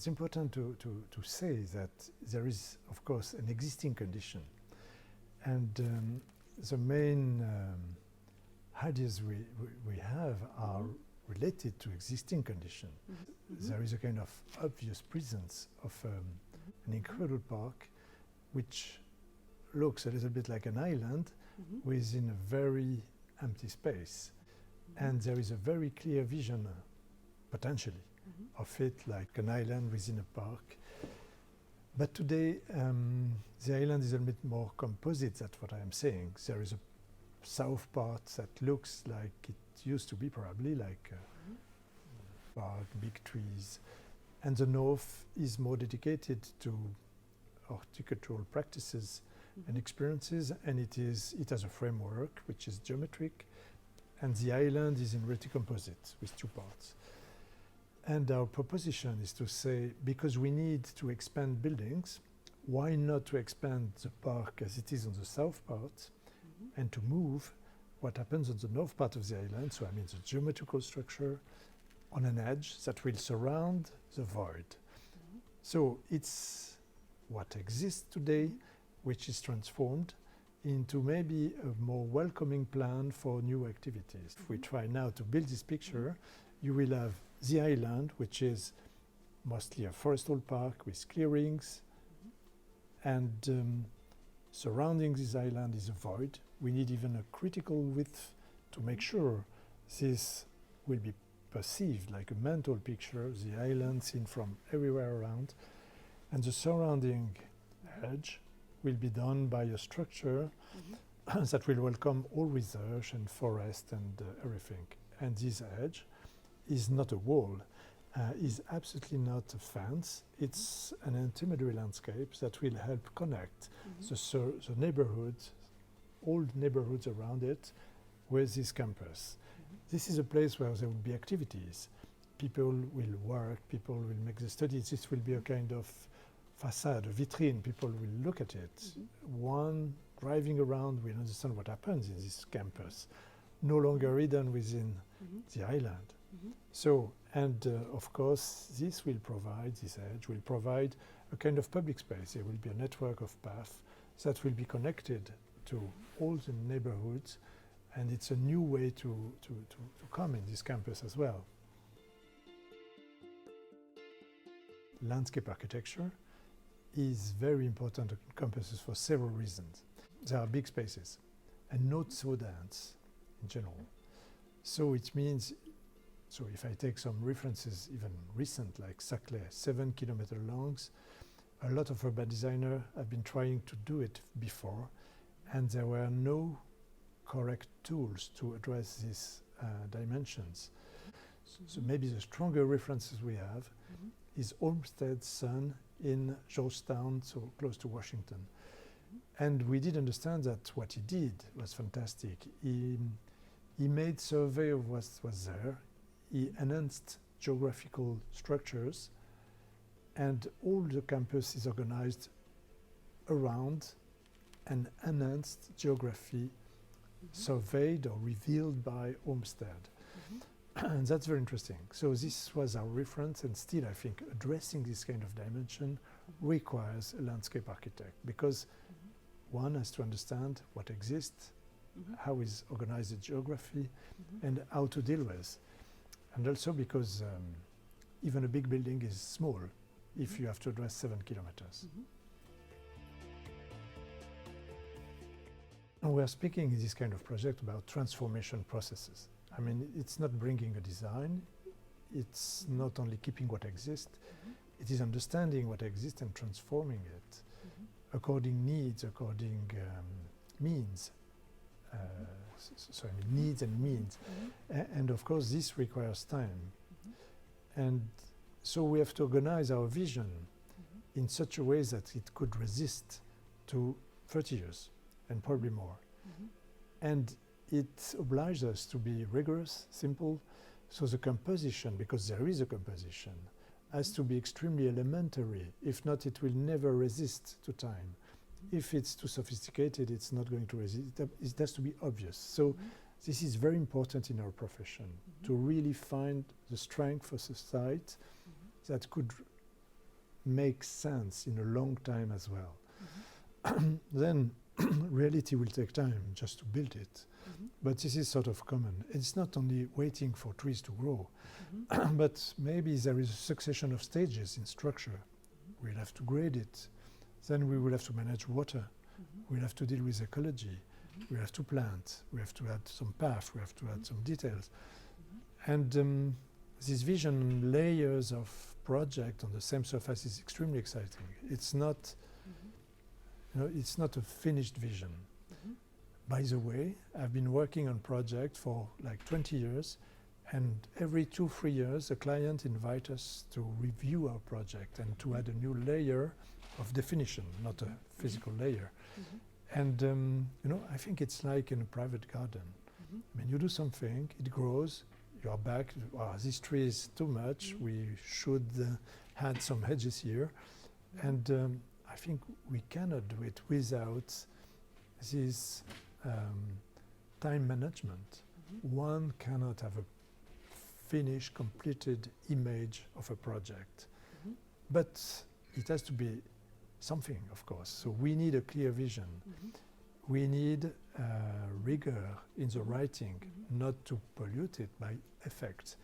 it's important to say that there is, of course, an existing condition. And the main ideas we have are related to existing condition. There is a kind of obvious presence of an incredible park which looks a little bit like an island within a very empty space. And there is a very clear vision, potentially, of it like an island within a park. But today, the island is a bit more composite, that's what I am saying. There is a south part that looks like it used to be, probably like a park, big trees. And the north is more dedicated to horticultural practices and experiences, and it has a framework which is geometric, and the island is in reticomposite with two parts. And our proposition is to say, because we need to expand buildings, why not to expand the park as it is on the south part, and to move what happens on the north part of the island, so I mean the geometrical structure, on an edge that will surround the void. So it's what exists today, which is transformed into maybe a more welcoming plan for new activities. If we try now to build this picture, you will have the island, which is mostly a forestal park with clearings, and surrounding this island is a void. We need even a critical width to make sure this will be perceived like a mental picture, the island seen from everywhere around, and the surrounding edge will be done by a structure that will welcome all research and forest and everything. And this edge is not a wall, is absolutely not a fence. It's an intermediary landscape that will help connect the neighborhoods, old neighborhoods around it, with this campus. This is a place where there will be activities. People will work, people will make the studies. This will be a kind of facade, a vitrine. People will look at it. One driving around will understand what happens in this campus, no longer hidden within the island. So, and of course, this edge will provide a kind of public space. There will be a network of paths that will be connected to all the neighborhoods, and it's a new way to come in this campus as well. Landscape architecture is very important on campuses for several reasons. There are big spaces and not so dense in general. So it means, so if I take some references even recent, like Saclay, 7 kilometers long, a lot of urban designers have been trying to do it before, and there were no correct tools to address these dimensions. So maybe the stronger references we have is Olmsted's son in Georgetown, so close to Washington. And we did understand that what he did was fantastic. He made survey of what was there. He enhanced geographical structures, and all the campus is organized around an enhanced geography surveyed or revealed by Olmsted. And that's very interesting. So this was our reference, and still I think addressing this kind of dimension requires a landscape architect, because one has to understand what exists, how is organized the geography, and how to deal with. And also because even a big building is small if you have to address 7 kilometers. And we are speaking in this kind of project about transformation processes. I mean, it's not bringing a design, it's not only keeping what exists, it is understanding what exists and transforming it according needs, according means. So I mean needs and means. And of course this requires time. And so we have to organize our vision in such a way that it could resist to 30 years and probably more. And it obliges us to be rigorous, simple. So the composition, because there is a composition, has to be extremely elementary. If not, it will never resist to time. If it's too sophisticated, it's not going to resist. It has to be obvious. So this is very important in our profession, to really find the strength of a site that could make sense in a long time as well. Then reality will take time just to build it. But this is sort of common. It's not only waiting for trees to grow, but maybe there is a succession of stages in structure. We'll have to grade it. Then we will have to manage water. We'll have to deal with ecology. We have to plant. We have to add some path. We have to add some details. And this vision layers of project on the same surface is extremely exciting. It's not, it's not a finished vision. By the way, I've been working on project for like 20 years, and every 2-3 years, a client invites us to review our project and to add a new layer of definition, not a physical layer. And I think it's like in a private garden. I mean, you do something, it grows, you're back, this tree is too much, we should add some hedges here. And I think we cannot do it without this time management. One cannot have a finished, completed image of a project. But it has to be something, of course. So we need a clear vision. We need rigor in the writing, not to pollute it by effect.